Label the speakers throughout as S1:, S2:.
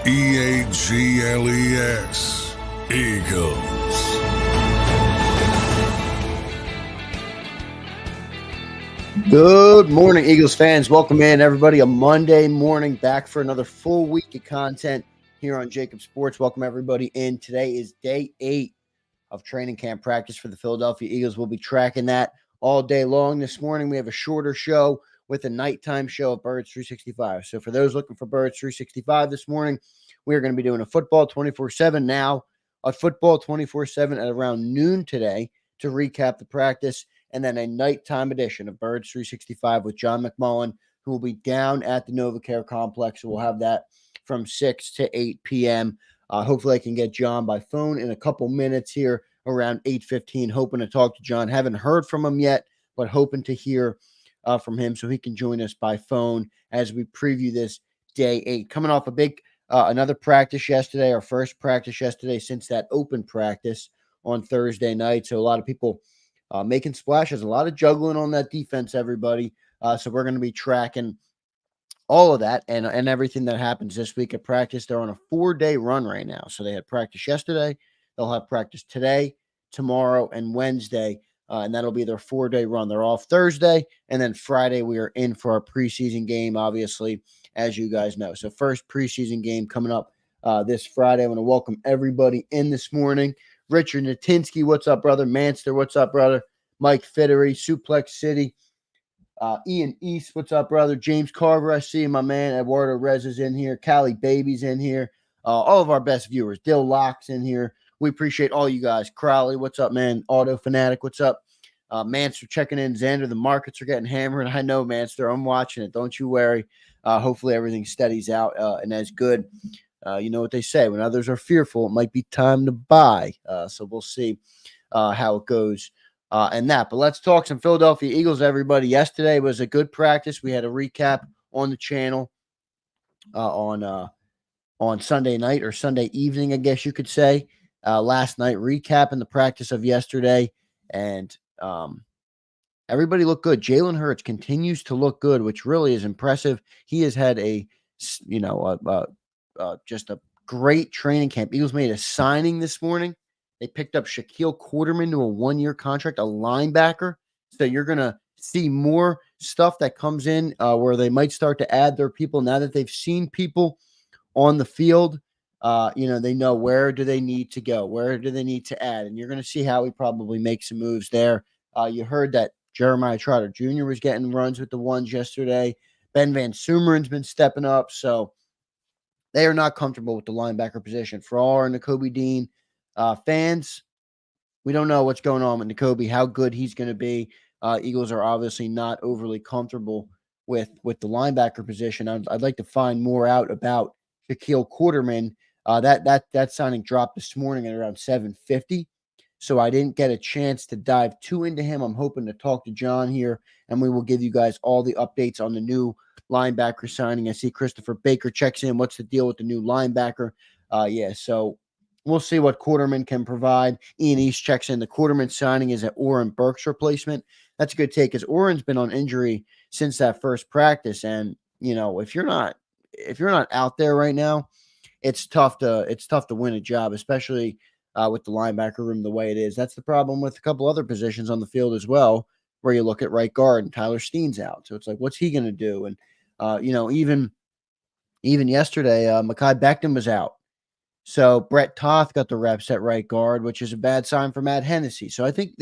S1: EAGLES, Eagles.
S2: Good morning, Eagles fans. Welcome in, everybody. A Monday morning, back for another full week of content here on JAKIB Sports. Welcome, everybody, in. Today is day 8 of training camp practice for the Philadelphia Eagles. We'll be tracking that all day long. This morning, we have a shorter show with a nighttime show of Birds 365. So for those looking for Birds 365 this morning, we are going to be doing a football 24/7 now, a football 24/7 at around noon today to recap the practice, and then a nighttime edition of Birds 365 with John McMullen, who will be down at the NovaCare Complex. So we'll have that from 6 to 8 p.m. Hopefully I can get John by phone in a couple minutes here around 8:15. Hoping to talk to John. Haven't heard from him yet, but hoping to hear from him so he can join us by phone as we preview this day 8. Coming off a big another practice yesterday, our first practice yesterday since that open practice on Thursday night. So a lot of people making splashes, a lot of juggling on that defense, everybody. So we're going to be tracking all of that and everything that happens this week at practice. They're on a 4-day run right now. So they had practice yesterday. They'll have practice today, tomorrow, and Wednesday. And that'll be their 4-day run. They're off Thursday. And then Friday, we are in for our preseason game, obviously, as you guys know. So first preseason game coming up this Friday. I want to welcome everybody in this morning. Richard Natinsky, what's up, brother? Manster, what's up, brother? Mike Fittery, Suplex City. Ian East, what's up, brother? James Carver, I see my man. Eduardo Rez is in here. Callie Baby's in here. All of our best viewers. Dill Locke's in here. We appreciate all you guys. Crowley, what's up, man? Auto Fanatic, what's up? Manster checking in. Xander, the markets are getting hammered. I know, Manster. I'm watching it. Don't you worry. Hopefully everything steadies out and as good. You know what they say. When others are fearful, it might be time to buy. So we'll see how it goes and that. But let's talk some Philadelphia Eagles, everybody. Yesterday was a good practice. We had a recap on the channel on Sunday night or Sunday evening, I guess you could say. Last night, recapping the practice of yesterday. And everybody looked good. Jalen Hurts continues to look good, which really is impressive. He has had just a great training camp. Eagles made a signing this morning. They picked up Shaquille Quarterman to a 1-year contract, a linebacker. So you're going to see more stuff that comes in where they might start to add their people now that they've seen people on the field. They know where do they need to go, where do they need to add, and you're going to see how we probably make some moves there. You heard that Jeremiah Trotter Jr. was getting runs with the ones yesterday. Ben Van Sumeren's been stepping up, so they are not comfortable with the linebacker position. For all our Nakobe Dean fans, we don't know what's going on with Nakobe, how good he's going to be. Eagles are obviously not overly comfortable with the linebacker position. I'd like to find more out about Shaquille Quarterman. That signing dropped this morning at around 750. So I didn't get a chance to dive too into him. I'm hoping to talk to John here, and we will give you guys all the updates on the new linebacker signing. I see Christopher Baker checks in. What's the deal with the new linebacker? So we'll see what Quarterman can provide. Ian East checks in. The Quarterman signing is at Oren Burke's replacement. That's a good take, because Oren's been on injury since that first practice. And, if you're not out there right now, it's tough to win a job, especially with the linebacker room the way it is. That's the problem with a couple other positions on the field as well, where you look at right guard and Tyler Steen's out. So it's like, what's he going to do? And, even yesterday, Mekhi Becton was out. So Brett Toth got the reps at right guard, which is a bad sign for Matt Hennessy. So I think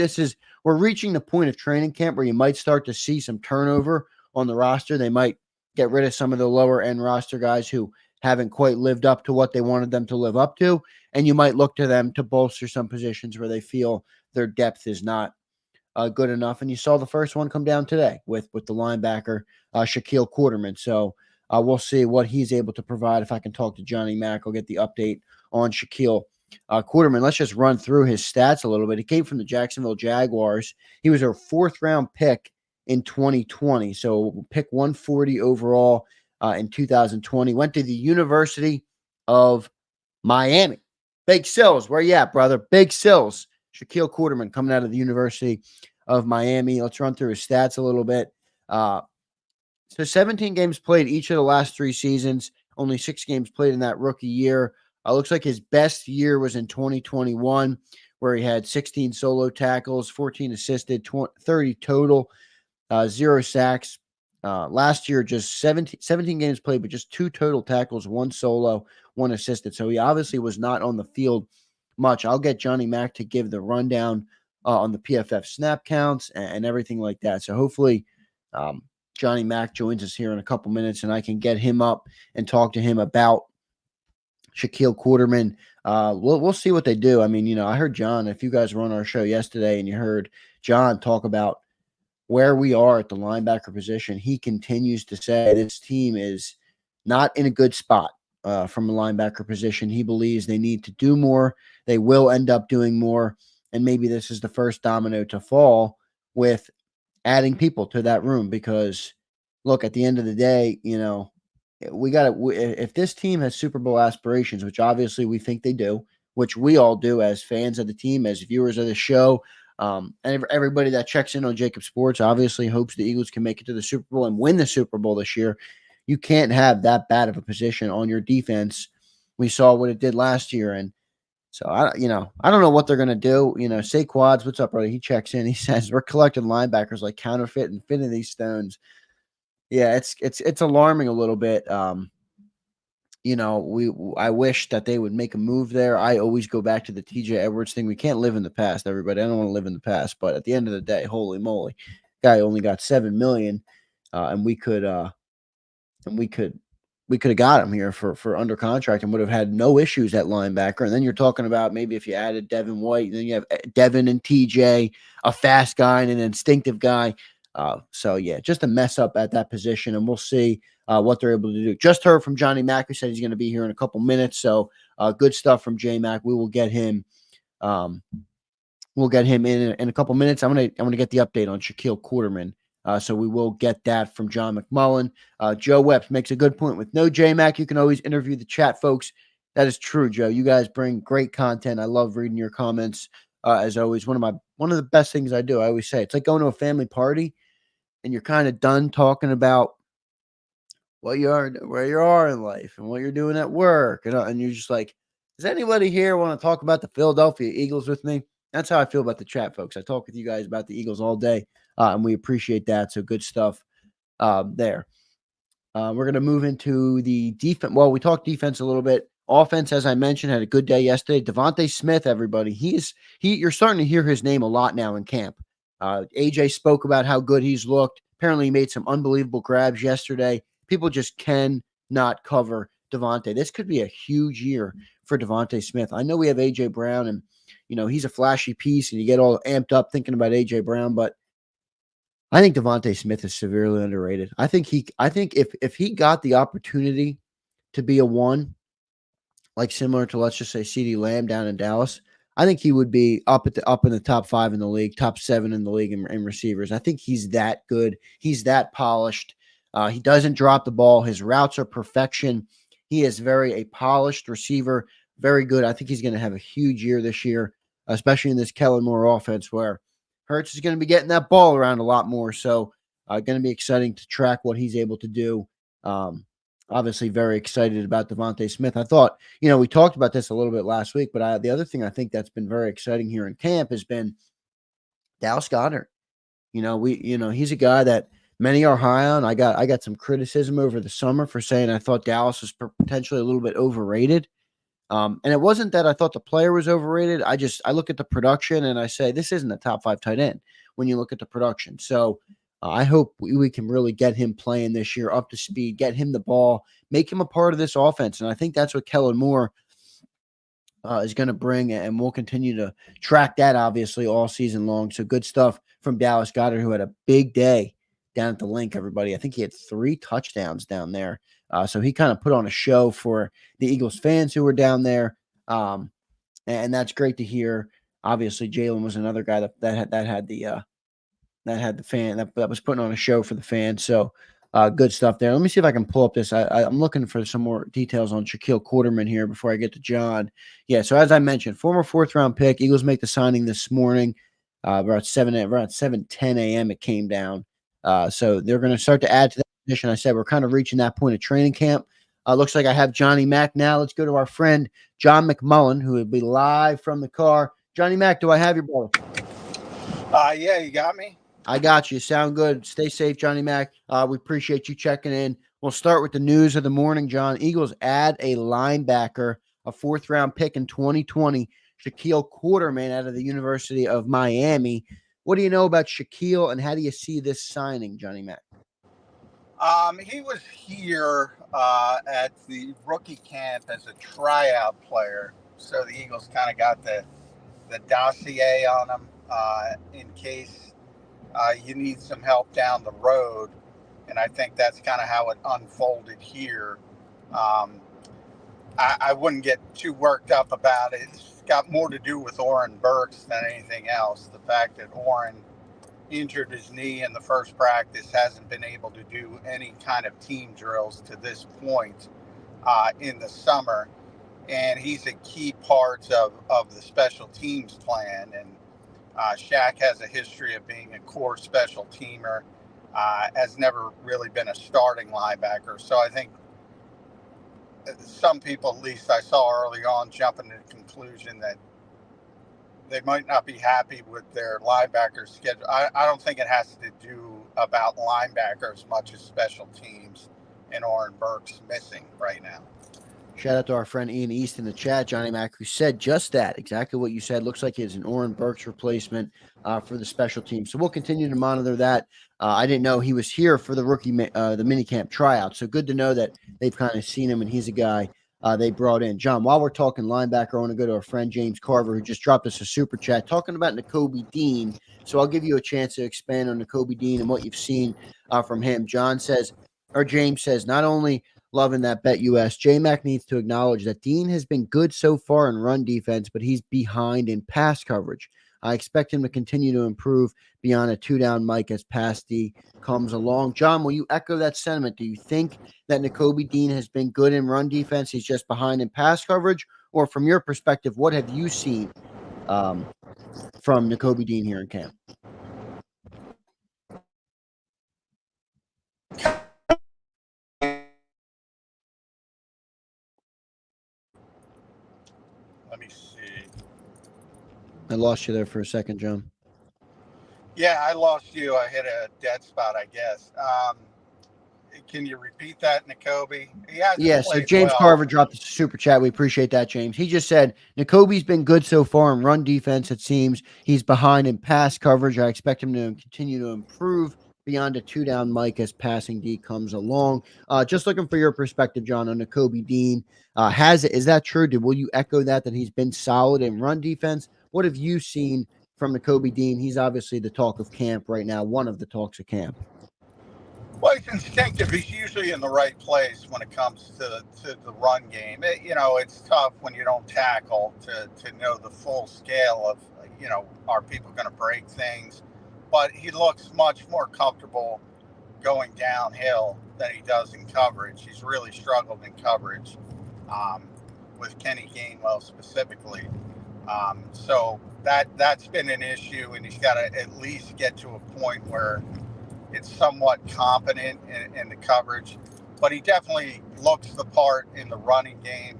S2: we're reaching the point of training camp where you might start to see some turnover on the roster. They might get rid of some of the lower end roster guys who haven't quite lived up to what they wanted them to live up to. And you might look to them to bolster some positions where they feel their depth is not good enough. And you saw the first one come down today with the linebacker, Shaquille Quarterman. So we'll see what he's able to provide. If I can talk to Johnny Mack, I'll get the update on Shaquille Quarterman. Let's just run through his stats a little bit. He came from the Jacksonville Jaguars. He was our 4th-round pick in 2020. So pick 140 overall in 2020. Went to the University of Miami. Big Sills, where you at, brother? Big Sills. Shaquille Quarterman coming out of the University of Miami. Let's run through his stats a little bit. So 17 games played each of the last 3 seasons. only 6 games played in that rookie year. Looks like his best year was in 2021, where he had 16 solo tackles, 14 assisted, 30 total, 0 sacks. Last year, just 17 games played, but just 2 total tackles, 1 solo, 1 assisted. So he obviously was not on the field much. I'll get Johnny Mack to give the rundown on the PFF snap counts and everything like that. So hopefully Johnny Mack joins us here in a couple minutes, and I can get him up and talk to him about Shaquille Quarterman. We'll see what they do. I mean, I heard John, if you guys were on our show yesterday and you heard John talk about where we are at the linebacker position, he continues to say this team is not in a good spot from a linebacker position. He believes they need to do more. They will end up doing more. And maybe this is the first domino to fall with adding people to that room, because look, at the end of the day, we got to, if this team has Super Bowl aspirations, which obviously we think they do, which we all do as fans of the team, as viewers of the show, and everybody that checks in on JAKIB Sports obviously hopes the Eagles can make it to the Super Bowl and win the Super Bowl this year. You can't have that bad of a position on your defense. We saw what it did last year. And so, I don't know what they're going to do. Saquads, what's up, brother? He checks in. He says, we're collecting linebackers like counterfeit infinity stones. Yeah, it's alarming a little bit. I wish that they would make a move there. I always go back to the TJ Edwards thing. We can't live in the past, everybody. I don't want to live in the past, but at the end of the day, holy moly, guy only got $7 million, and we could have got him here for under contract and would have had no issues at linebacker. And then you're talking about maybe if you added Devin White, then you have Devin and TJ, a fast guy and an instinctive guy. So yeah, just a mess up at that position, and we'll see what they're able to do. Just heard from Johnny Mack, who said he's going to be here in a couple minutes. So good stuff from J Mac. We will get him. We'll get him in a couple minutes. I'm gonna get the update on Shaquille Quarterman. So we will get that from John McMullen. Joe Webb makes a good point. With no J Mac, you can always interview the chat, folks. That is true, Joe. You guys bring great content. I love reading your comments. As always, one of the best things I do. I always say it's like going to a family party, and you're kind of done talking about where you are in life and what you're doing at work, and you're just like, does anybody here want to talk about the Philadelphia Eagles with me? That's how I feel about the chat, folks. I talk with you guys about the Eagles all day, and we appreciate that. So good stuff there. We're going to move into the defense. Well, we talked defense a little bit. Offense, as I mentioned, had a good day yesterday. Devontae Smith, everybody. You're starting to hear his name a lot now in camp. AJ spoke about how good he's looked. Apparently, he made some unbelievable grabs yesterday. People just cannot cover Devontae. This could be a huge year for Devontae Smith. I know we have AJ Brown, and he's a flashy piece, and you get all amped up thinking about AJ Brown, but I think Devontae Smith is severely underrated. I think if he got the opportunity to be a one, like similar to, let's just say, CeeDee Lamb down in Dallas, I think he would be up in the top 5 in the league, top 7 in the league in receivers. I think he's that good. He's that polished. He doesn't drop the ball. His routes are perfection. He is a polished receiver, very good. I think he's going to have a huge year this year, especially in this Kellen Moore offense where Hurts is going to be getting that ball around a lot more. So going to be exciting to track what he's able to do. Obviously very excited about Devontae Smith. I thought, we talked about this a little bit last week, but the other thing I think that's been very exciting here in camp has been Dallas Goedert. He's a guy that many are high on. I got some criticism over the summer for saying I thought Dallas was potentially a little bit overrated. And it wasn't that I thought the player was overrated. I look at the production and I say, this isn't a top 5 tight end when you look at the production. So I hope we can really get him playing this year, up to speed, get him the ball, make him a part of this offense. And I think that's what Kellen Moore is going to bring, and we'll continue to track that, obviously, all season long. So good stuff from Dallas Goedert, who had a big day down at the link, everybody. I think he had 3 touchdowns down there. So he kind of put on a show for the Eagles fans who were down there. And that's great to hear. Obviously, Jalen was another guy that had the fan that was putting on a show for the fans. So good stuff there. Let me see if I can pull up this. I'm looking for some more details on Shaquille Quarterman here before I get to John. Yeah, so as I mentioned, former 4th-round pick. Eagles make the signing this morning. Around 7:10 a.m. it came down. So they're going to start to add to that position. I said we're kind of reaching that point of training camp. Looks like I have Johnny Mack now. Let's go to our friend John McMullen, who will be live from the car. Johnny Mack, do I have you, brother?
S3: Yeah, you got me.
S2: I got you. Sound good. Stay safe, Johnny Mack. We appreciate you checking in. We'll start with the news of the morning, John. Eagles add a linebacker, a fourth-round pick in 2020, Shaquille Quarterman out of the University of Miami. What do you know about Shaquille, and how do you see this signing, Johnny Mack?
S3: He was here at the rookie camp as a tryout player, so the Eagles kind of got the dossier on him in case you need some help down the road, and I think that's kind of how it unfolded here. I wouldn't get too worked up about it. It's got more to do with Oren Burks than anything else. The fact that Oren injured his knee in the first practice, hasn't been able to do any kind of team drills to this point in the summer. And he's a key part of the special teams plan. And Shaq has a history of being a core special teamer, has never really been a starting linebacker. So I think some people, at least I saw early on, jumping to the conclusion that they might not be happy with their linebacker schedule. I don't think it has to do about linebacker as much as special teams, and Oren Burks missing right now.
S2: Shout out to our friend Ian East in the chat, Johnny Mack, who said just that, exactly what you said. Looks like it's an Oren Burks replacement for the special team. So we'll continue to monitor that. I didn't know he was here for the rookie, the minicamp tryout. So good to know that they've kind of seen him and he's a guy they brought in. John, while we're talking linebacker, I want to go to our friend James Carver, who just dropped us a super chat talking about Nakobe Dean. So I'll give you a chance to expand on Nakobe Dean and what you've seen from him. James says, not only loving that Bet US, J-Mac needs to acknowledge that Dean has been good so far in run defense, but he's behind in pass coverage. I expect him to continue to improve beyond a two-down Mike as pass D comes along. John, will you echo that sentiment? Do you think that Nakobe Dean has been good in run defense? He's just behind in pass coverage? Or from your perspective, what have you seen from Nakobe Dean here in camp?
S3: Let me see.
S2: I lost you there for a second, John.
S3: Yeah, I lost you. I hit a dead spot, I guess. Can you repeat that, Nakobe?
S2: Yeah, so James Carver dropped a super chat. We appreciate that, James. He just said, Nakobe's been good so far in run defense, it seems. He's behind in pass coverage. I expect him to continue to improve beyond a two-down Mike as passing D comes along. Just looking for your perspective, John, on Nakobe Dean. Is that true? Will you echo that he's been solid in run defense? What have you seen from Nakobe Dean? He's obviously the talk of camp right now, one of the talks of camp.
S3: Well, he's instinctive. He's usually in the right place when it comes to the run game. It's tough when you don't tackle to know the full scale of, are people going to break things? But he looks much more comfortable going downhill than he does in coverage. He's really struggled in coverage with Kenny Gainwell specifically. So that's been an issue, and he's got to at least get to a point where it's somewhat competent in the coverage. But he definitely looks the part in the running game.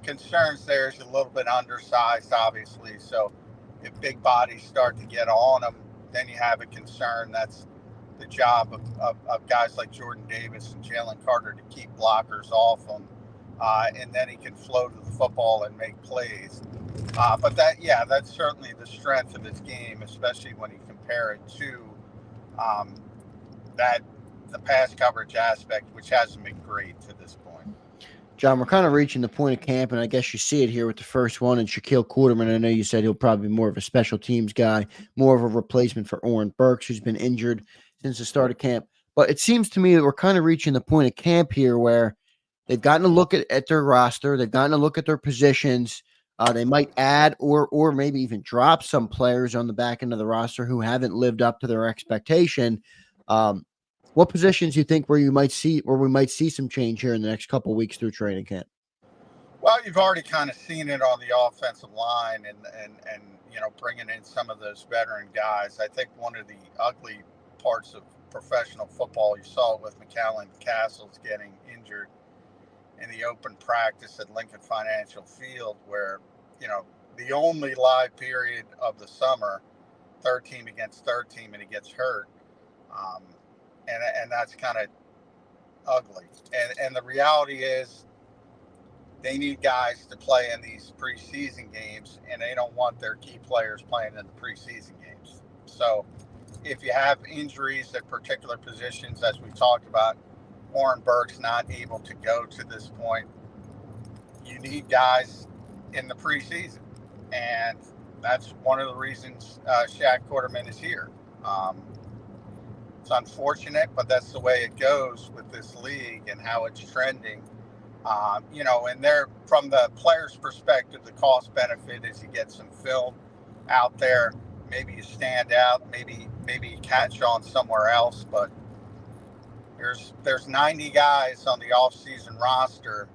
S3: Concerns there is a little bit undersized, obviously. So if big bodies start to get on him, then you have a concern. That's the job of guys like Jordan Davis and Jalen Carter to keep blockers off him. And then he can flow to the football and make plays. But that's certainly the strength of his game, especially when you compare it to the pass coverage aspect, which hasn't been great to this point.
S2: John, we're kind of reaching the point of camp, and I guess you see it here with the first one. And Shaquille Quarterman, I know you said he'll probably be more of a special teams guy, more of a replacement for Oren Burks, who's been injured since the start of camp. But it seems to me that we're kind of reaching the point of camp here where they've gotten a look at their roster. They've gotten a look at their positions. They might add or maybe even drop some players on the back end of the roster who haven't lived up to their expectation. What positions you think where we might see some change here in the next couple of weeks through training camp?
S3: Well, you've already kind of seen it on the offensive line and bringing in some of those veteran guys. I think one of the ugly parts of professional football, you saw it with McAllen Castles getting injured, in the open practice at Lincoln Financial Field, where, the only live period of the summer, third team against third team, and he gets hurt. And that's kind of ugly. And the reality is they need guys to play in these preseason games, and they don't want their key players playing in the preseason games. So if you have injuries at particular positions, as we talked about, Warren Burke's not able to go to this point, you need guys in the preseason. And that's one of the reasons Shaq Quarterman is here. It's unfortunate, but that's the way it goes with this league and how it's trending. And there, from the player's perspective, the cost benefit is you get some film out there. Maybe you stand out. Maybe you catch on somewhere else. But there's 90 guys on the off-season roster.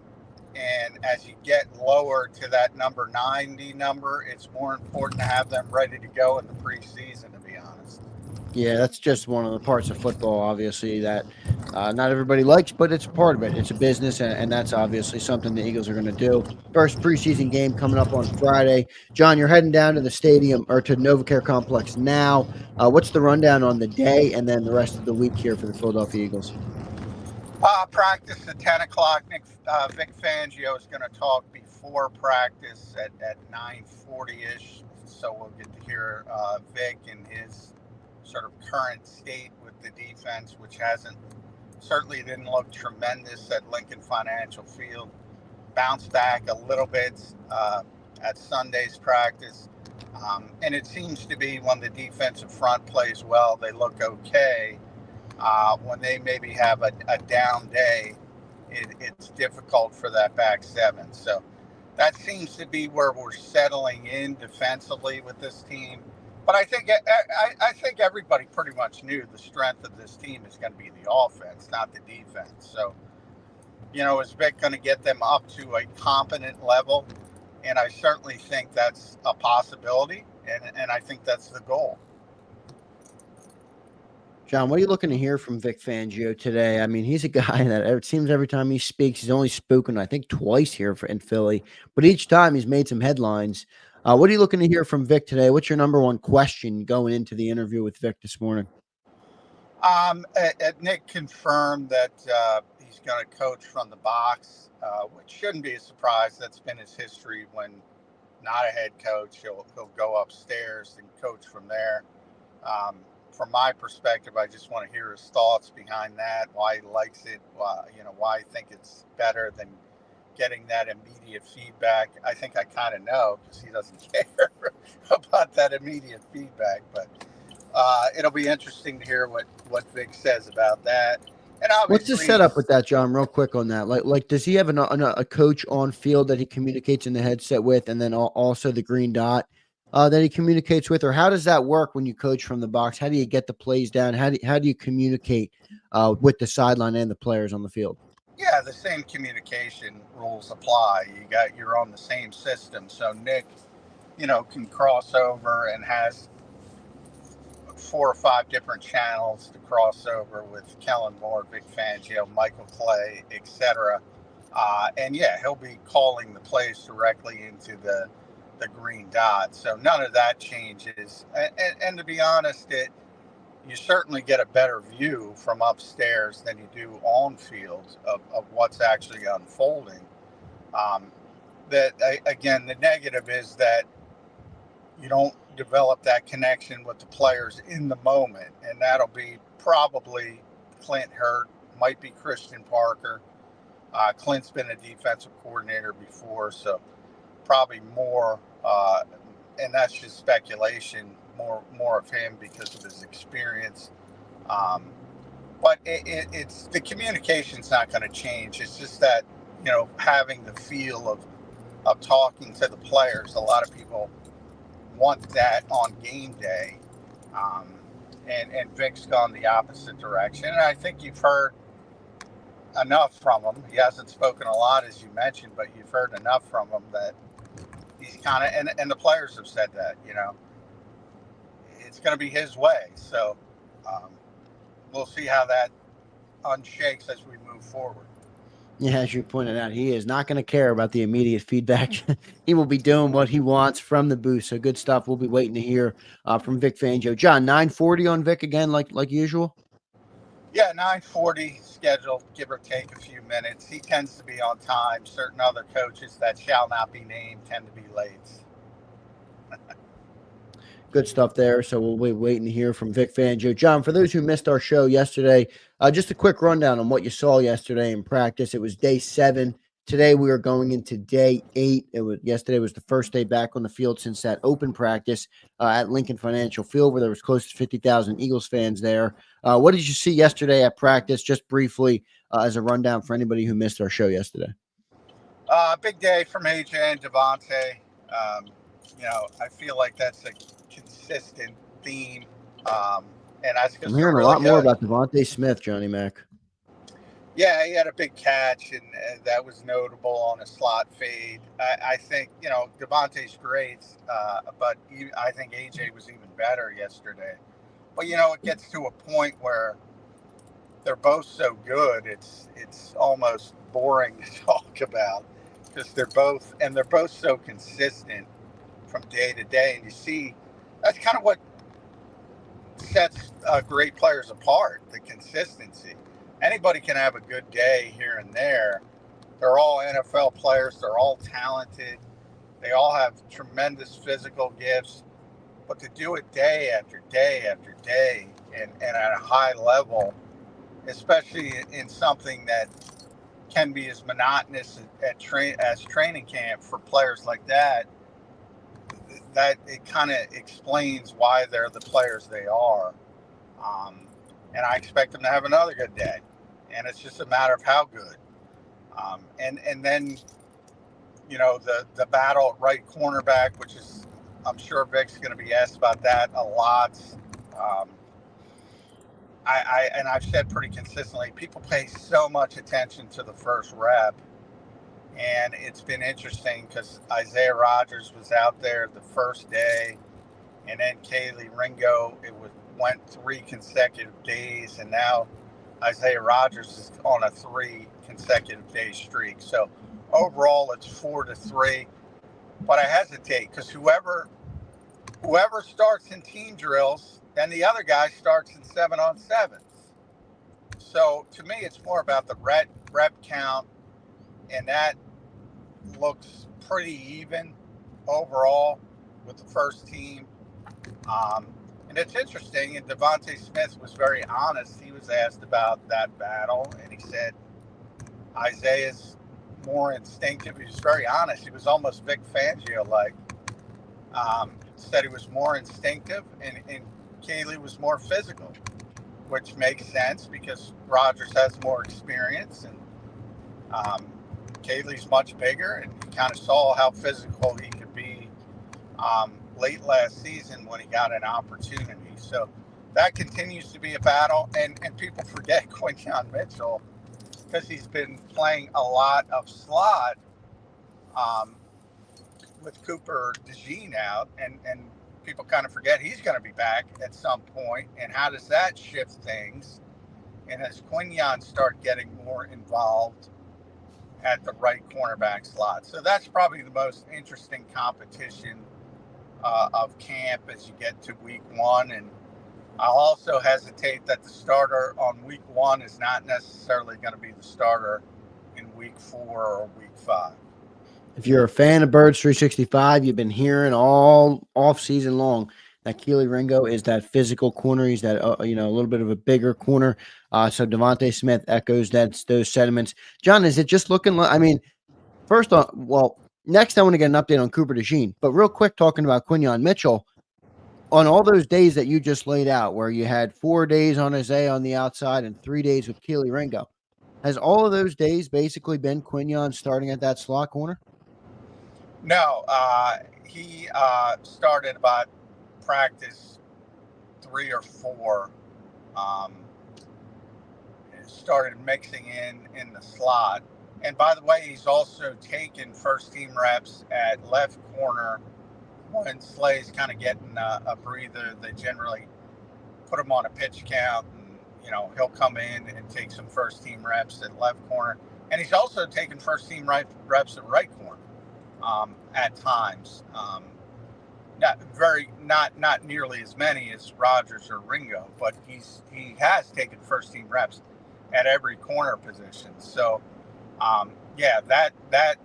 S3: And as you get lower to that number 90 number, it's more important to have them ready to go in the preseason, to be honest.
S2: Yeah, that's just one of the parts of football, obviously, that not everybody likes, but it's part of it. It's a business, and that's obviously something the Eagles are going to do. First preseason game coming up on Friday. John, you're heading down to the stadium or to NovaCare Complex now. What's the rundown on the day and then the rest of the week here for the Philadelphia Eagles?
S3: Practice at 10 o'clock. Vic Fangio is going to talk before practice at 9:40-ish. So we'll get to hear Vic and his sort of current state with the defense, which certainly didn't look tremendous at Lincoln Financial Field. Bounced back a little bit at Sunday's practice. And it seems to be when the defensive front plays well, they look okay. When they maybe have a down day, it's difficult for that back seven. So that seems to be where we're settling in defensively with this team. But I think everybody pretty much knew the strength of this team is going to be the offense, not the defense. So, is Vic going to get them up to a competent level? And I certainly think that's a possibility, and I think that's the goal.
S2: John, what are you looking to hear from Vic Fangio today? I mean, he's a guy that it seems every time he speaks, he's only spoken, I think, twice here in Philly, but each time he's made some headlines. What are you looking to hear from Vic today? What's your number one question going into the interview with Vic this morning?
S3: Nick confirmed that he's going to coach from the box, which shouldn't be a surprise. That's been his history. When not a head coach, he'll go upstairs and coach from there. From my perspective, I just want to hear his thoughts behind that, why he likes it, why I think it's better than getting that immediate feedback. I think I kind of know because he doesn't care about that immediate feedback, but it'll be interesting to hear what Vic says about that. And
S2: what's the setup with that, John? Real quick on that, like does he have a coach on field that he communicates in the headset with, and then also the green dot that he communicates with, or how does that work when you coach from the box? How do you get the plays down? How do you communicate with the sideline and the players on the field?
S3: Yeah, the same communication rules apply. You're on the same system, so Nick, can cross over and has 4 or 5 different channels to cross over with Kellen Moore, Vic Fangio, Michael Clay, etc. And yeah, he'll be calling the plays directly into the green dot. So none of that changes. And to be honest, you certainly get a better view from upstairs than you do on field of what's actually unfolding. Again, the negative is that you don't develop that connection with the players in the moment, and that'll be probably Clint Hurt, might be Christian Parker. Clint's been a defensive coordinator before, so probably more, and that's just speculation, more of him because of his experience. But it's the communication's not going to change. It's just that, having the feel of talking to the players. A lot of people want that on game day, and Vic's gone the opposite direction. And I think you've heard enough from him. He hasn't spoken a lot, as you mentioned, but you've heard enough from him that he's kind of, and the players have said that, it's going to be his way. So we'll see how that unshakes as we move forward.
S2: Yeah, as you pointed out, he is not going to care about the immediate feedback. He will be doing what he wants from the booth. So good stuff. We'll be waiting to hear from Vic Fangio. John, 9:40 on Vic again, like usual.
S3: Yeah, 9:40 scheduled, give or take a few minutes. He tends to be on time. Certain other coaches that shall not be named tend to be late.
S2: Good stuff there. So we'll be waiting to hear from Vic Fangio. John, for those who missed our show yesterday, just a quick rundown on what you saw yesterday in practice. It was day 7. Today we are going into day 8. Yesterday was the first day back on the field since that open practice at Lincoln Financial Field, where there was close to 50,000 Eagles fans there. What did you see yesterday at practice? Just briefly as a rundown for anybody who missed our show yesterday.
S3: Big day from AJ and Devontae. I feel like that's a consistent theme, and that's because
S2: I'm hearing
S3: really
S2: a lot more
S3: good.
S2: about Devontae Smith, Johnny Mac.
S3: Yeah, he had a big catch, and that was notable on a slot fade. I think, Devontae's great, but I think AJ was even better yesterday. But, it gets to a point where they're both so good, it's almost boring to talk about because they're both so consistent from day to day. And you see, that's kind of what sets great players apart, the consistency. Anybody can have a good day here and there. They're all NFL players. They're all talented. They all have tremendous physical gifts. But to do it day after day after day and at a high level, especially in something that can be as monotonous as training camp for players like that it kind of explains why they're the players they are. And I expect them to have another good day. And it's just a matter of how good. And then, the battle at right cornerback, which is, I'm sure Vic's going to be asked about that a lot. I've said pretty consistently, people pay so much attention to the first rep. And it's been interesting because Isaiah Rodgers was out there the first day, and then Kaylee Ringo, went 3 consecutive days, and now Isaiah Rodgers is on a 3 consecutive day streak. So overall, it's 4-3. But I hesitate because whoever starts in team drills, then the other guy starts in 7-on-7s. So to me, it's more about the rep count, and that looks pretty even overall with the first team. And it's interesting, and Devontae Smith was very honest. He was asked about that battle, and he said Isaiah's more instinctive. He was very honest. He was almost Vic Fangio-like. Said he was more instinctive, and Kaylee was more physical, which makes sense because Rodgers has more experience, and Kaylee's much bigger, and you kind of saw how physical he could be late last season when he got an opportunity. So that continues to be a battle, and people forget Quinyon Mitchell because he's been playing a lot of slot with Cooper DeJean out, and people kind of forget he's going to be back at some point, and how does that shift things? And as Quinyon start getting more involved at the right cornerback slot. So that's probably the most interesting competition of camp as you get to week 1. And I'll also hesitate that the starter on week 1 is not necessarily going to be the starter in week 4 or week 5.
S2: If you're a fan of Birds 365, you've been hearing all off season long that Keely Ringo is that physical corner. He's that a little bit of a bigger corner. So Devontae Smith echoes those sentiments. John, is it just looking like? I mean, first on next I want to get an update on Cooper DeJean. But real quick, talking about Quinyon Mitchell, on all those days that you just laid out, where you had 4 days on Isaiah on the outside and 3 days with Keely Ringo, has all of those days basically been Quinyon starting at that slot corner?
S3: No, he started about practice 3 or 4. Started mixing in the slot. And by the way, he's also taken first team reps at left corner when Slay's kind of getting a breather. They generally put him on a pitch count, and he'll come in and take some first team reps at left corner. And he's also taken first team reps at right corner at times. Not nearly as many as Rodgers or Ringo, but he has taken first team reps at every corner position. So that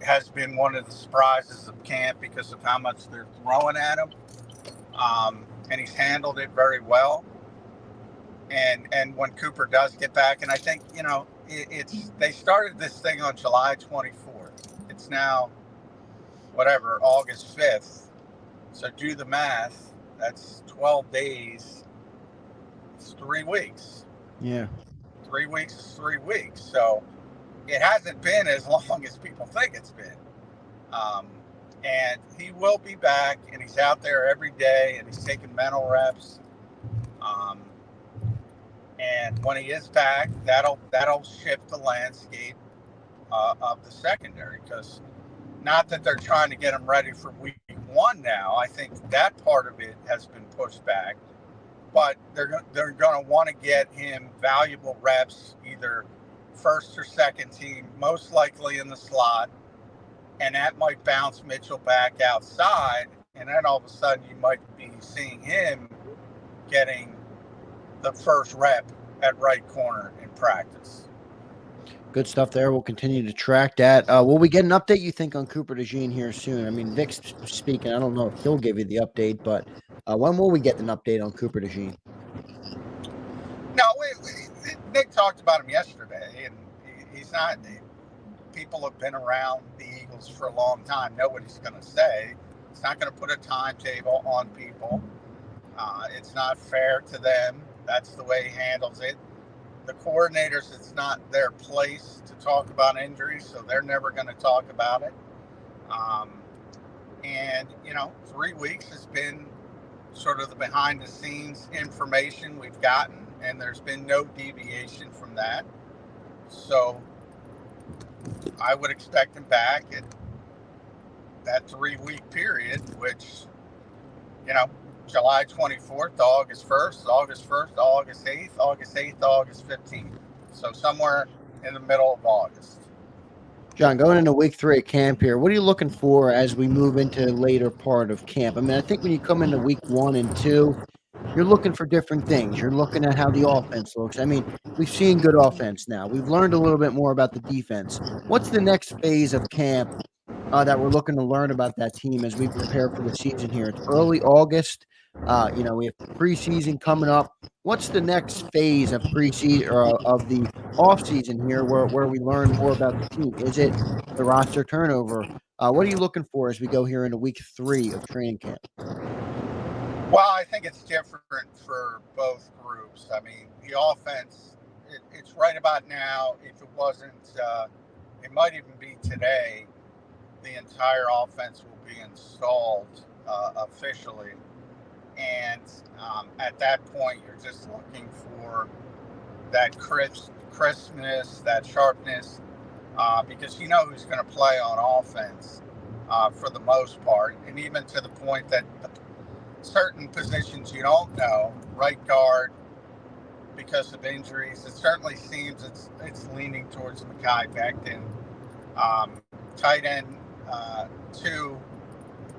S3: has been one of the surprises of camp because of how much they're throwing at him, and he's handled it very well. And when Cooper does get back, and I think they started this thing on July 24th. It's now August 5th. So do the math. That's 12 days. It's 3 weeks.
S2: Yeah.
S3: 3 weeks is 3 weeks. So it hasn't been as long as people think it's been. And he will be back, and he's out there every day, and he's taking mental reps. And when he is back, that'll shift the landscape of the secondary, because not that they're trying to get him ready for week 1 now. I think that part of it has been pushed back, but they're going to want to get him valuable reps, either first or second team, most likely in the slot, and that might bounce Mitchell back outside, and then all of a sudden you might be seeing him getting the first rep at right corner in practice.
S2: Good stuff there. We'll continue to track that. Will we get an update, you think, on Cooper DeJean here soon? I mean, Vic's speaking. I don't know if he'll give you the update, but when will we get an update on Cooper DeJean?
S3: No, Nick talked about him yesterday, and he's not. People have been around the Eagles for a long time, know what he's going to say. He's not going to put a timetable on people. It's not fair to them. That's the way he handles it. The coordinators, it's not their place to talk about injuries, so they're never going to talk about it. And 3 weeks has been sort of the behind the scenes information we've gotten, and there's been no deviation from that. So I would expect him back at that 3 week period, which, July 24th to August 1st, August 1st to August 8th, August 8th to August 15th. So somewhere in the middle of August.
S2: John, going into week 3 of camp here, what are you looking for as we move into the later part of camp? I mean, I think when you come into week 1 and 2, you're looking for different things. You're looking at how the offense looks. I mean, we've seen good offense now. We've learned a little bit more about the defense. What's the next phase of camp that we're looking to learn about that team as we prepare for the season here? It's early August. We have preseason coming up. What's the next phase of preseason or of the offseason here where we learn more about the team? Is it the roster turnover? What are you looking for as we go here into week 3 of training camp?
S3: Well, I think it's different for both groups. I mean, the offense, it's right about now. If it wasn't, it might even be today, the entire offense will be installed officially. And at that point, you're just looking for that crispness, that sharpness, because who's going to play on offense for the most part. And even to the point that certain positions you don't know, right guard, because of injuries, it certainly seems it's leaning towards Mekhi Becton. Tight end 2,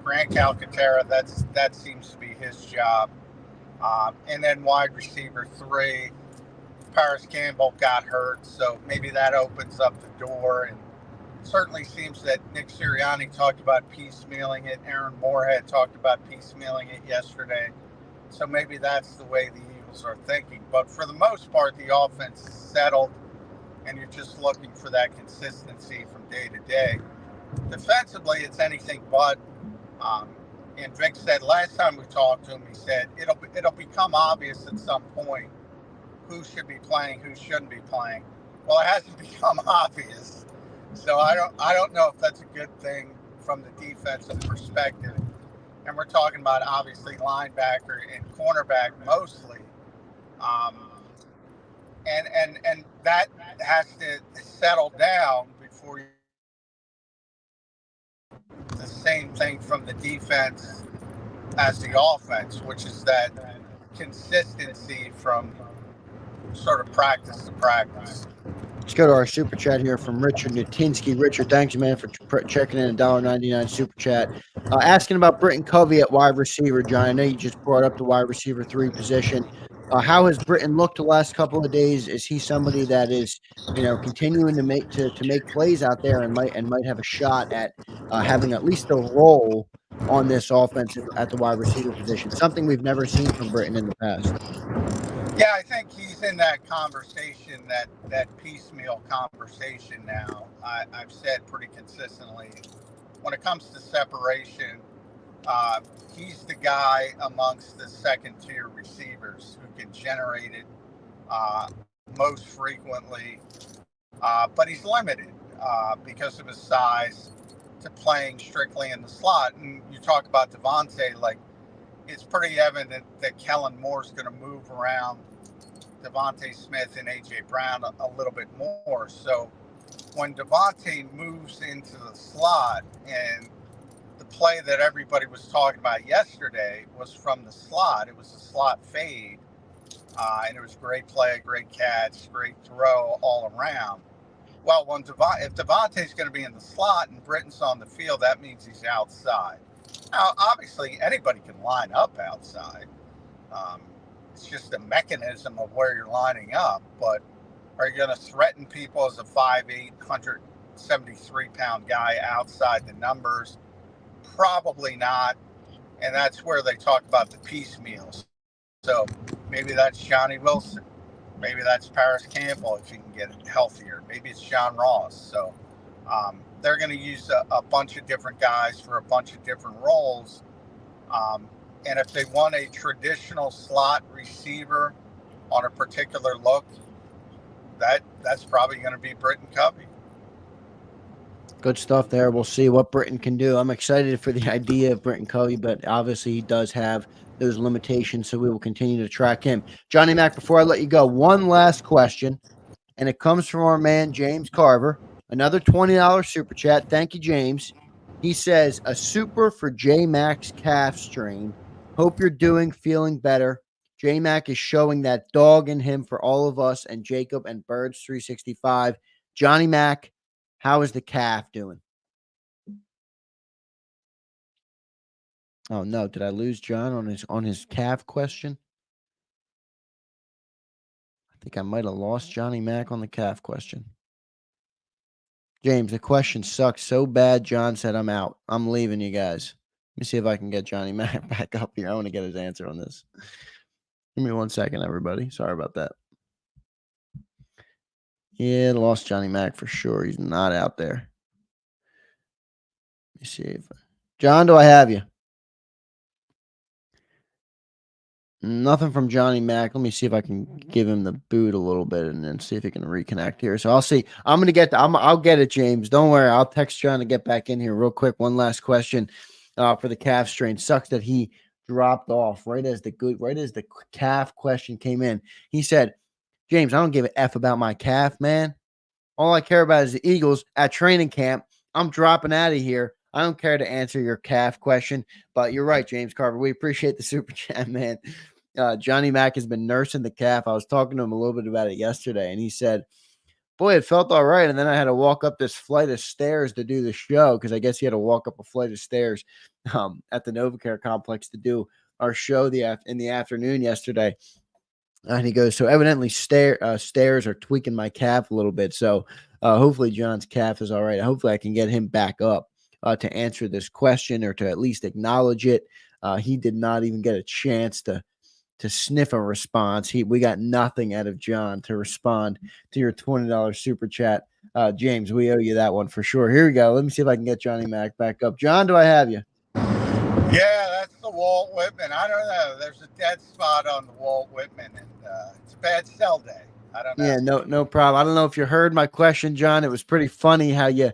S3: Grant Calcaterra, that seems to be his job. And then wide receiver 3, Paris Campbell got hurt, so maybe that opens up the door. And certainly seems that Nick Sirianni talked about piecemealing it. Aaron Moorhead talked about piecemealing it yesterday. So maybe that's the way the Eagles are thinking. But for the most part, the offense is settled, and you're just looking for that consistency from day to day. Defensively, it's anything but. And Vic said last time we talked to him, he said it'll become obvious at some point who should be playing, who shouldn't be playing. Well, it hasn't become obvious, so I don't know if that's a good thing from the defensive perspective. And we're talking about obviously linebacker and cornerback mostly, and that has to settle down before you. The same thing from the defense as the offense, which is that consistency from sort of practice to practice.
S2: Let's go to our super chat here from Richard Nutinsky. Richard, thanks, man, for checking in a $1.99 super chat. Asking about Britton Covey at wide receiver, John. I know you just brought up the wide receiver 3 position. How has Britton looked the last couple of days? Is he somebody that is, continuing to make plays out there and might have a shot at having at least a role on this offense at the wide receiver position? Something we've never seen from Britton in the past.
S3: Yeah, I think he's in that conversation, that piecemeal conversation now. I've said pretty consistently, when it comes to separation, he's the guy amongst the second-tier receivers who can generate it most frequently, but he's limited because of his size to playing strictly in the slot. And you talk about Devontae, like, it's pretty evident that Kellen Moore's going to move around Devontae Smith and A.J. Brown a little bit more. So when Devontae moves into the slot, and the play that everybody was talking about yesterday was from the slot, it was a slot fade, and it was a great play, great catch, great throw all around. Well, if Devontae's going to be in the slot and Britton's on the field, that means he's outside. Now, obviously, anybody can line up outside. It's just a mechanism of where you're lining up. But are you going to threaten people as a 5'8", 173-pound guy outside the numbers? Probably not. And that's where they talk about the piecemeals. So maybe that's Johnny Wilson. Maybe that's Paris Campbell if you can get healthier. Maybe it's John Ross. So they're going to use a bunch of different guys for a bunch of different roles. And if they want a traditional slot receiver on a particular look, that's probably going to be Britton Covey.
S2: Good stuff there. We'll see what Britton can do. I'm excited for the idea of Britton Covey, but obviously he does have those limitations, so we will continue to track him. Johnny Mac, before I let you go, one last question, and it comes from our man, James Carver. Another $20 super chat. Thank you, James. He says, a super for J-Mac's calf strain. Hope you're feeling better. J-Mac is showing that dog in him for all of us and Jacob and Birds 365. Johnny Mac, how is the calf doing? Oh no, did I lose John on his calf question? I think I might have lost Johnny Mac on the calf question. James, the question sucks so bad. John said, I'm out. I'm leaving you guys. Let me see if I can get Johnny Mac back up here. I want to get his answer on this. Give me 1 second, everybody. Sorry about that. Yeah, lost Johnny Mac for sure. He's not out there. Let me see if John, do I have you? Nothing from Johnny Mac. Let me see if I can give him the boot a little bit and then see if he can reconnect here. So I'll see. I'm gonna get. I'll get it, James. Don't worry. I'll text John to get back in here real quick. One last question for the calf strain. Sucks that he dropped off right as the calf question came in. He said, "James, I don't give a f about my calf, man. All I care about is the Eagles at training camp. I'm dropping out of here. I don't care to answer your calf question." But you're right, James Carver. We appreciate the super chat, man. Johnny Mac has been nursing the calf. I was talking to him a little bit about it yesterday, and he said, boy, it felt all right. And then I had to walk up this flight of stairs to do the show because I guess he had to walk up a flight of stairs at the NovaCare complex to do our show in the afternoon yesterday. And he goes, so evidently stairs are tweaking my calf a little bit. So hopefully John's calf is all right. Hopefully I can get him back up to answer this question or to at least acknowledge it. He did not even get a chance to sniff a response. We got nothing out of John to respond to your $20 super chat. James, we owe you that one for sure. Here we go. Let me see if I can get Johnny Mac back up. John, do I have you?
S3: Yeah, that's the Walt Whitman. I don't know. There's a dead spot on the Walt Whitman, and it's a bad sell day. I don't know.
S2: Yeah, no problem. I don't know if you heard my question, John. It was pretty funny how you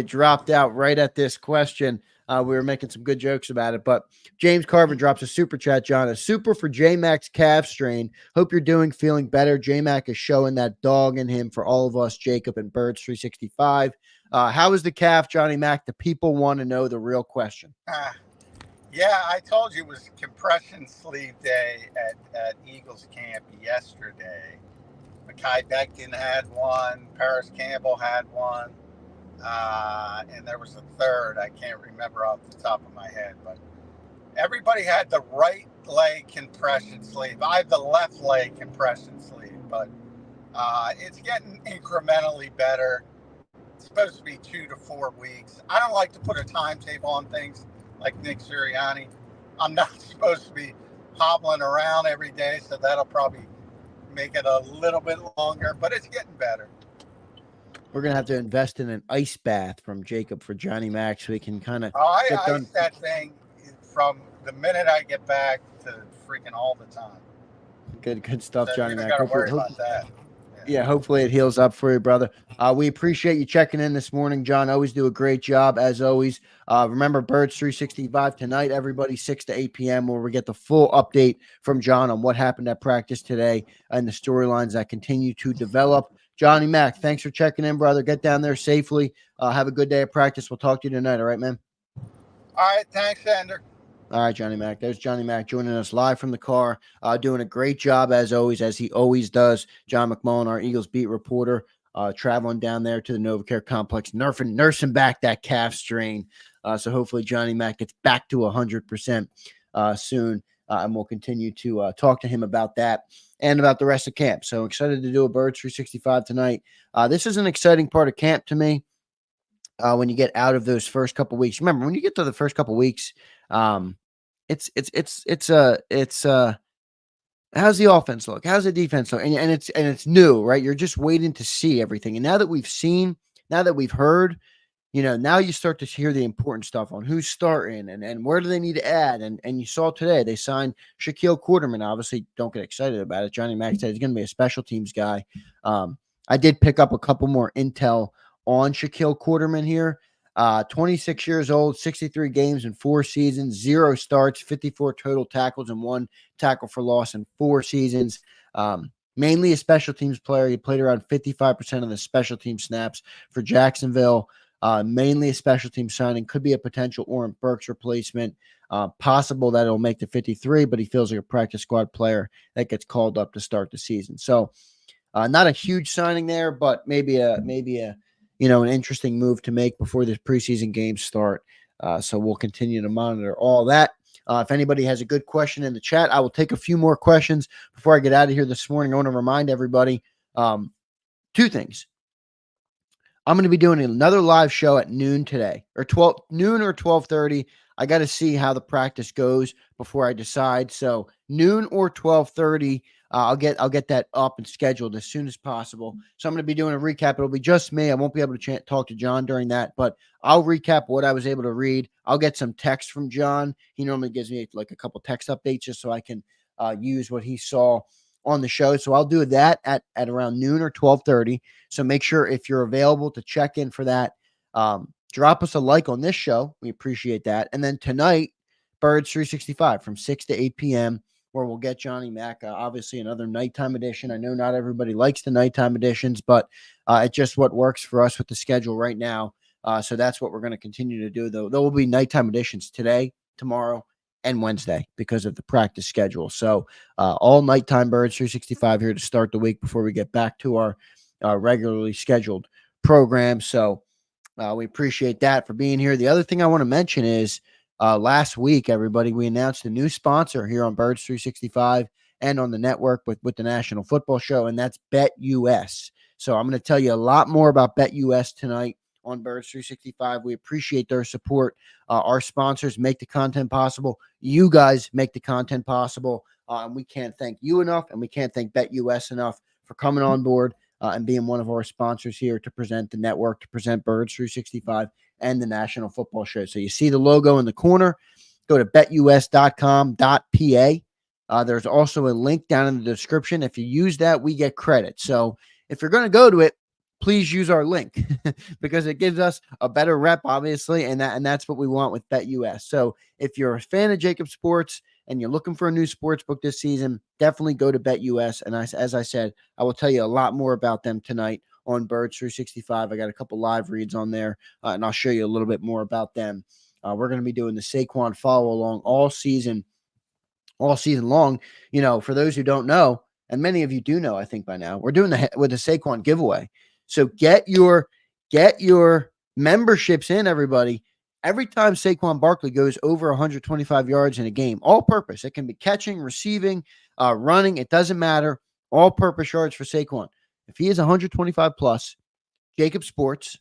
S2: dropped out right at this question. We were making some good jokes about it, but James Carver drops a super chat, John. A super for J-Mac's calf strain. Hope you're feeling better. J-Mac is showing that dog in him for all of us, Jacob and Birds 365. How is the calf, Johnny Mac? The people want to know the real question.
S3: Yeah, I told you it was compression sleeve day at Eagles camp yesterday. Mekhi Becton had one. Paris Campbell had one. And there was a third. I can't remember off the top of my head. But everybody had the right leg compression sleeve. I have the left leg compression sleeve. But it's getting incrementally better. It's supposed to be 2 to 4 weeks. I don't like to put a timetable on things like Nick Sirianni. I'm not supposed to be hobbling around every day, so that'll probably make it a little bit longer, but it's getting better.
S2: We're going to have to invest in an ice bath from JAKIB for Johnny Mac so we can kind of
S3: I ice that thing from the minute I get back to freaking all the time.
S2: Good stuff,
S3: So
S2: Johnny
S3: you
S2: Mac.
S3: got to worry about that.
S2: Yeah, hopefully it heals up for you, brother. We appreciate you checking in this morning, John. Always do a great job, as always. Remember, Birds 365 tonight, everybody, 6 to 8 p.m., where we get the full update from John on what happened at practice today and the storylines that continue to develop. Johnny Mac, thanks for checking in, brother. Get down there safely. Have a good day of practice. We'll talk to you tonight, all right, man?
S3: All right, thanks, Ender.
S2: All right, Johnny Mac. There's Johnny Mac joining us live from the car, doing a great job as always, as he always does. John McMullen, our Eagles beat reporter, traveling down there to the NovaCare complex, nursing back that calf strain. So hopefully Johnny Mac gets back to 100% soon, and we'll continue to talk to him about that and about the rest of camp. So excited to do a Birds 365 tonight. This is an exciting part of camp to me. When you get out of those first couple weeks, remember when you get to the first couple weeks, it's how's the offense look? How's the defense look? And it's new, right? You're just waiting to see everything. And now that we've seen, now that we've heard, now you start to hear the important stuff on who's starting and where do they need to add. And you saw today they signed Shaquille Quarterman. Obviously, don't get excited about it. Johnny Mac said he's going to be a special teams guy. I did pick up a couple more intel on Shaquille Quarterman here. 26 years old, 63 games in 4 seasons, 0 starts, 54 total tackles, and 1 tackle for loss in 4 seasons. Mainly a special teams player. He played around 55% of the special team snaps for Jacksonville. Mainly a special team signing. Could be a potential Oren Burks replacement. Possible that it'll make the 53, but he feels like a practice squad player that gets called up to start the season. So not a huge signing there, but maybe an interesting move to make before the preseason games start. So we'll continue to monitor all that. If anybody has a good question in the chat, I will take a few more questions before I get out of here this morning. I want to remind everybody 2 things. I'm going to be doing another live show at noon today, or noon or 12:30. I got to see how the practice goes before I decide. So noon or 12:30. I'll get that up and scheduled as soon as possible. So I'm going to be doing a recap. It'll be just me. I won't be able to talk to John during that, but I'll recap what I was able to read. I'll get some text from John. He normally gives me like a couple text updates just so I can use what he saw on the show. So I'll do that at around noon or 12:30. So make sure if you're available to check in for that. Drop us a like on this show. We appreciate that. And then tonight, Birds 365 from 6 to 8 p.m., where we'll get Johnny Mac, obviously another nighttime edition. I know not everybody likes the nighttime editions, but it's just what works for us with the schedule right now. So that's what we're going to continue to do, though. There will be nighttime editions today, tomorrow, and Wednesday because of the practice schedule. So all nighttime Birds 365 here to start the week before we get back to our regularly scheduled program. So we appreciate that for being here. The other thing I want to mention is last week, everybody, we announced a new sponsor here on Birds 365 and on the network with the National Football Show, and that's BetUS. So I'm going to tell you a lot more about BetUS tonight on Birds 365. We appreciate their support. Our sponsors make the content possible. You guys make the content possible. And we can't thank you enough, and we can't thank BetUS enough for coming on board and being one of our sponsors here to present the network, to present Birds 365 and the National Football Show. So you see the logo in the corner. Go to betus.com.pa. There's also a link down in the description. If you use that, we get credit. So if you're going to go to it, please use our link because it gives us a better rep, obviously, and that's what we want with BetUS. So if you're a fan of JAKIB Sports and you're looking for a new sports book this season, definitely go to BetUS. And as I said, I will tell you a lot more about them tonight on Birds 365. I got a couple live reads on there, and I'll show you a little bit more about them. We're going to be doing the Saquon follow along all season long. For those who don't know, and many of you do know, I think by now, we're doing with the Saquon giveaway. So get your memberships in, everybody. Every time Saquon Barkley goes over 125 yards in a game, all purpose, it can be catching, receiving, running, it doesn't matter. All purpose yards for Saquon. If he is 125 plus, JAKIB Sports,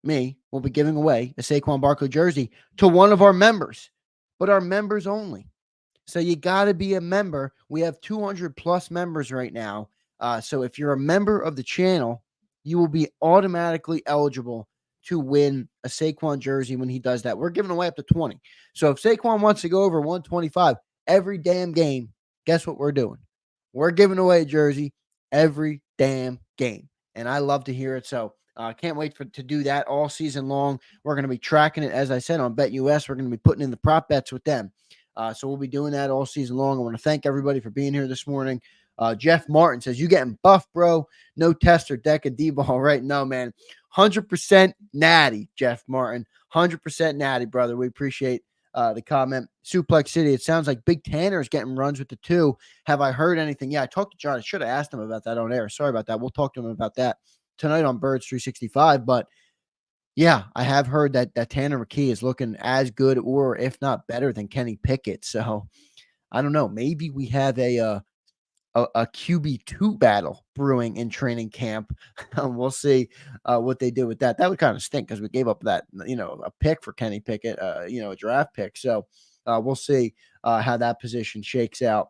S2: me, will be giving away a Saquon Barkley jersey to one of our members, but our members only. So you got to be a member. We have 200 plus members right now. So if you're a member of the channel, you will be automatically eligible to win a Saquon jersey when he does that. We're giving away up to 20. So if Saquon wants to go over 125 every damn game, guess what we're doing? We're giving away a jersey every damn game. And I love to hear it. So can't wait to do that all season long. We're going to be tracking it, as I said, on BetUS. We're going to be putting in the prop bets with them. So we'll be doing that all season long. I want to thank everybody for being here this morning. Jeff Martin says, you getting buff, bro? No test or deck of D-ball right now, man. 100% natty, Jeff Martin. 100% natty, brother. We appreciate the comment. Suplex City, it sounds like Big Tanner is getting runs with the 2. Have I heard anything? Yeah, I talked to John. I should have asked him about that on air. Sorry about that. We'll talk to him about that tonight on Birds 365. But yeah, I have heard that Tanner McKee is looking as good, or if not better, than Kenny Pickett. So I don't know. Maybe we have a QB2 battle brewing in training camp. We'll see what they do with that. That would kind of stink because we gave up that, a pick for Kenny Pickett, a draft pick. So we'll see how that position shakes out.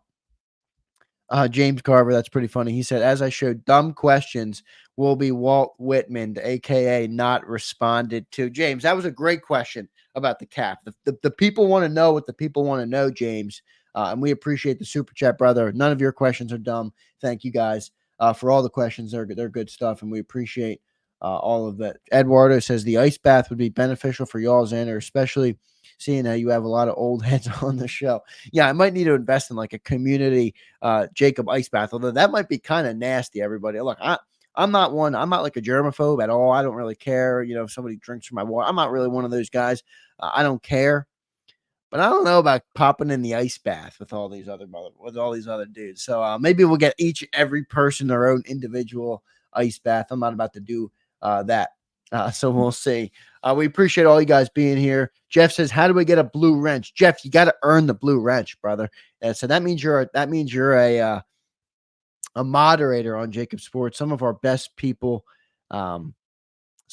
S2: James Carver, that's pretty funny. He said, as I showed dumb questions will be Walt Whitman, aka not responded to. James, that was a great question about the cap. The people want to know what the people want to know, James. And we appreciate the super chat, brother. None of your questions are dumb. Thank you guys for all the questions. They're good stuff, and we appreciate all of that. Eduardo says the ice bath would be beneficial for y'all, Xander, especially seeing how you have a lot of old heads on the show. Yeah, I might need to invest in like a community JAKIB ice bath, although that might be kind of nasty, everybody. Look, I'm not one. I'm not like a germaphobe at all. I don't really care, if somebody drinks from my water. I'm not really one of those guys. I don't care. But I don't know about popping in the ice bath with all these other dudes. So maybe we'll get every person their own individual ice bath. I'm not about to do that. So we'll see. We appreciate all you guys being here. Jeff says, "How do we get a blue wrench?" Jeff, you got to earn the blue wrench, brother. So that means you're a moderator on JAKIB Sports. Some of our best people, some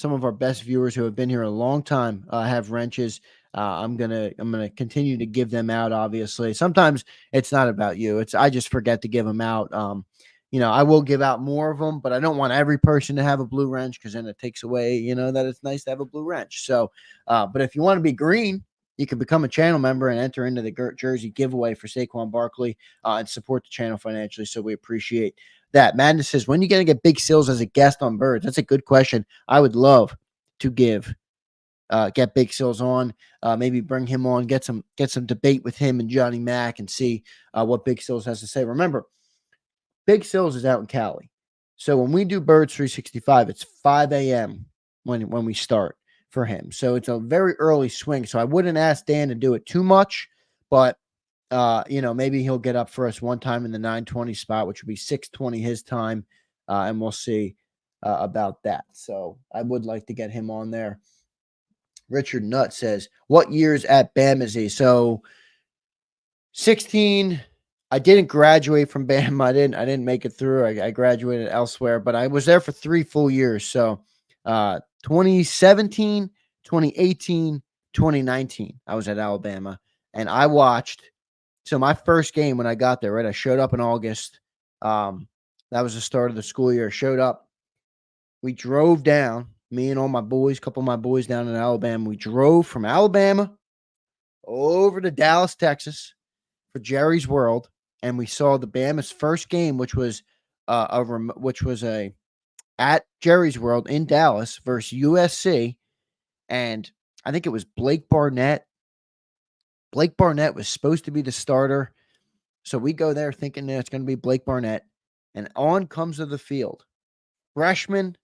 S2: of our best viewers who have been here a long time have wrenches. I'm gonna continue to give them out. Obviously, sometimes it's not about you. I just forget to give them out. I will give out more of them, but I don't want every person to have a blue wrench because then it takes away, that it's nice to have a blue wrench. So, but if you want to be green, you can become a channel member and enter into the jersey giveaway for Saquon Barkley and support the channel financially. So we appreciate that. Madness says, when are you going to get Big Sills as a guest on Birds? That's a good question. I would love to get Big Sills on, maybe bring him on, get some debate with him and Johnny Mack and see what Big Sills has to say. Remember, Big Sills is out in Cali. So when we do Birds 365, it's 5 a.m. when we start for him. So it's a very early swing. So I wouldn't ask Dan to do it too much, but maybe he'll get up for us one time in the 9:20 spot, which would be 6:20 his time. And we'll see about that. So I would like to get him on there. Richard Nutt says, what years at BAM is he? So 16. I didn't graduate from BAM. I didn't make it through. I graduated elsewhere, but I was there for 3 full years. So 2017, 2018, 2019, I was at Alabama, and I watched. So my first game when I got there, right, I showed up in August. That was the start of the school year. Showed up. We drove down, me and all my boys, a couple of my boys down in Alabama. We drove from Alabama over to Dallas, Texas for Jerry's World. And we saw the Bama's first game, which was at Jerry's World in Dallas versus USC, and I think it was Blake Barnett. Blake Barnett was supposed to be the starter, so we go there thinking that it's going to be Blake Barnett, and on comes to the field, freshman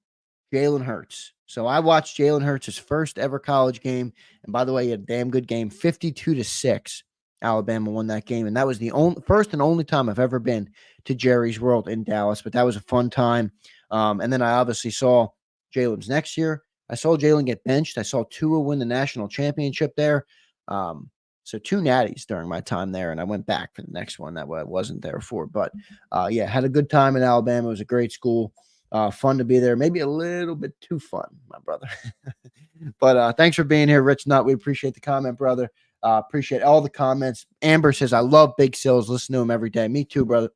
S2: Jalen Hurts. So I watched Jalen Hurts' first ever college game, and by the way, he had a damn good game, 52-6. Alabama won that game, and that was the first and only time I've ever been to Jerry's World in Dallas. But that was a fun time. And then I obviously saw Jalen's next year. I saw Jalen get benched. I saw Tua win the national championship there. So 2 natties during my time there, and I went back for the next one that I wasn't there for. But yeah, had a good time in Alabama. It was a great school. Fun to be there. Maybe a little bit too fun, my brother. But thanks for being here, Rich Nutt. We appreciate the comment, brother. Appreciate all the comments. Amber says, I love Big Sills. Listen to him every day. Me too, brother.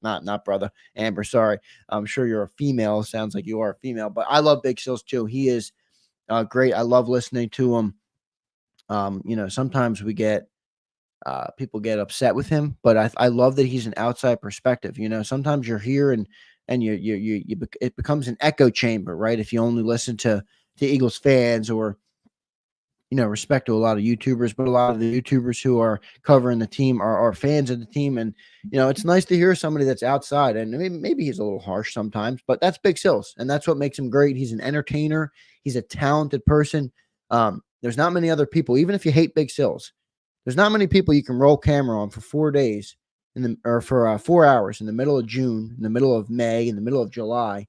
S2: Not brother. Amber, sorry. I'm sure you're a female. Sounds like you are a female. But I love Big Sills too. He is great. I love listening to him. Sometimes we get people get upset with him, but I love that he's an outside perspective. Sometimes you're here and it becomes an echo chamber, right? If you only listen to Eagles fans or respect to a lot of YouTubers, but a lot of the YouTubers who are covering the team are fans of the team. And, it's nice to hear somebody that's outside, and maybe he's a little harsh sometimes, but that's Big Sills. And that's what makes him great. He's an entertainer. He's a talented person. There's not many other people, even if you hate Big Sills, there's not many people you can roll camera on for 4 days for 4 hours in the middle of June, in the middle of May, in the middle of July.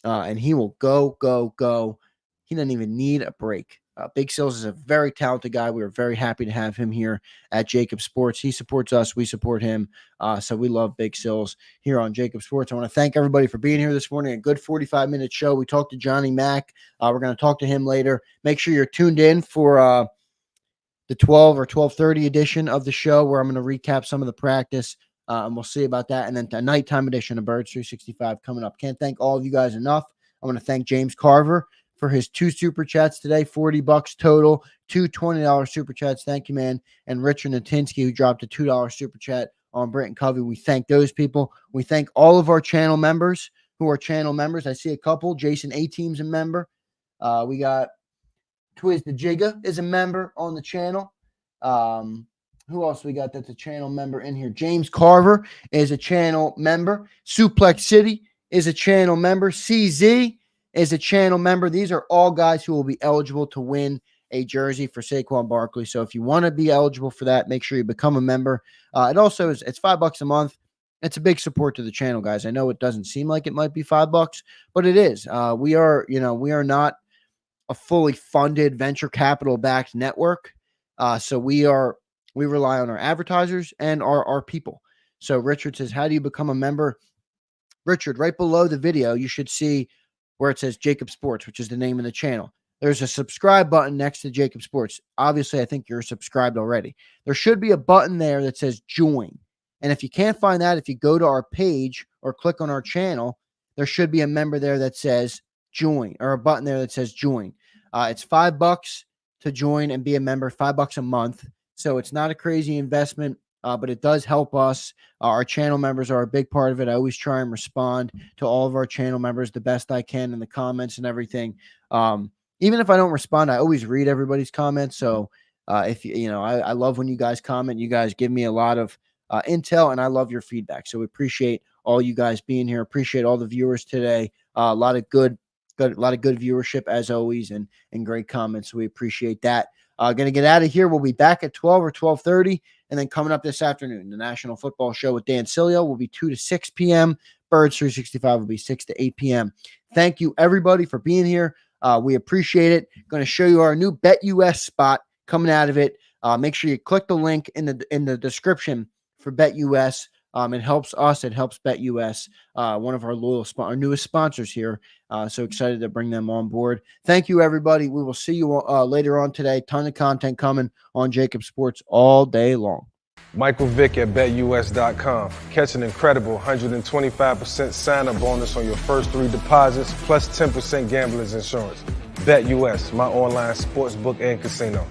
S2: And he will go. He doesn't even need a break. Big Sills is a very talented guy. We are very happy to have him here at JAKIB Sports. He supports us. We support him. So we love Big Sills here on JAKIB Sports. I want to thank everybody for being here this morning. A good 45-minute show. We talked to Johnny Mack. We're going to talk to him later. Make sure you're tuned in for the 12 or 12:30 edition of the show where I'm going to recap some of the practice. And we'll see about that. And then the nighttime edition of Birds 365 coming up. Can't thank all of you guys enough. I want to thank James Carver for his 2 super chats today, $40 total, 2 $20 super chats. Thank you, man. And Richard Natinsky, who dropped a $2 super chat on Brent and Covey. We thank those people. We thank all of our channel members who are channel members. I see a couple. Jason A-Team's a member. We got Twiz the Jigga is a member on the channel. Who else we got that's a channel member in here? James Carver is a channel member. Suplex City is a channel member. CZ is a channel member. These are all guys who will be eligible to win a jersey for Saquon Barkley. So if you want to be eligible for that, make sure you become a member. It also is, it's $5 a month. It's a big support to the channel, guys. I know it doesn't seem like it might be $5, but it is. We are not a fully funded venture capital backed network. So we rely on our advertisers and our people. So Richard says, how do you become a member? Richard, right below the video, you should see where it says JAKIB Sports, which is the name of the channel. There's a subscribe button next to JAKIB Sports. Obviously, I think you're subscribed already. There should be a button there that says join. And if you can't find that, if you go to our page or click on our channel, there should be a member there that says join, or a button there that says join. It's $5 to join and be a member, $5 a month. So it's not a crazy investment, but it does help us. Our channel members are a big part of it. I always try and respond to all of our channel members the best I can in the comments and everything. Even if I don't respond, I always read everybody's comments. So if I love when you guys comment. You guys give me a lot of intel, and I love your feedback. So we appreciate all you guys being here. Appreciate all the viewers today. A lot of good viewership as always, and great comments. So we appreciate that. Going to get out of here. We'll be back at 12 or 12:30. And then coming up this afternoon, the National Football Show with Dan Cilio will be 2 to 6 p.m. Birds 365 will be 6 to 8 p.m. Thank you, everybody, for being here. We appreciate it. Going to show you our new BetUS spot coming out of it. Make sure you click the link in the description for BetUS. It helps us. It helps BetUS, one of our newest sponsors here. So excited to bring them on board. Thank you, everybody. We will see you later on today. Ton of content coming on JAKIB Sports all day long.
S4: Michael Vick at BetUS.com. Catch an incredible 125% sign-up bonus on your first 3 deposits, plus 10% gambler's insurance. BetUS, my online sportsbook and casino.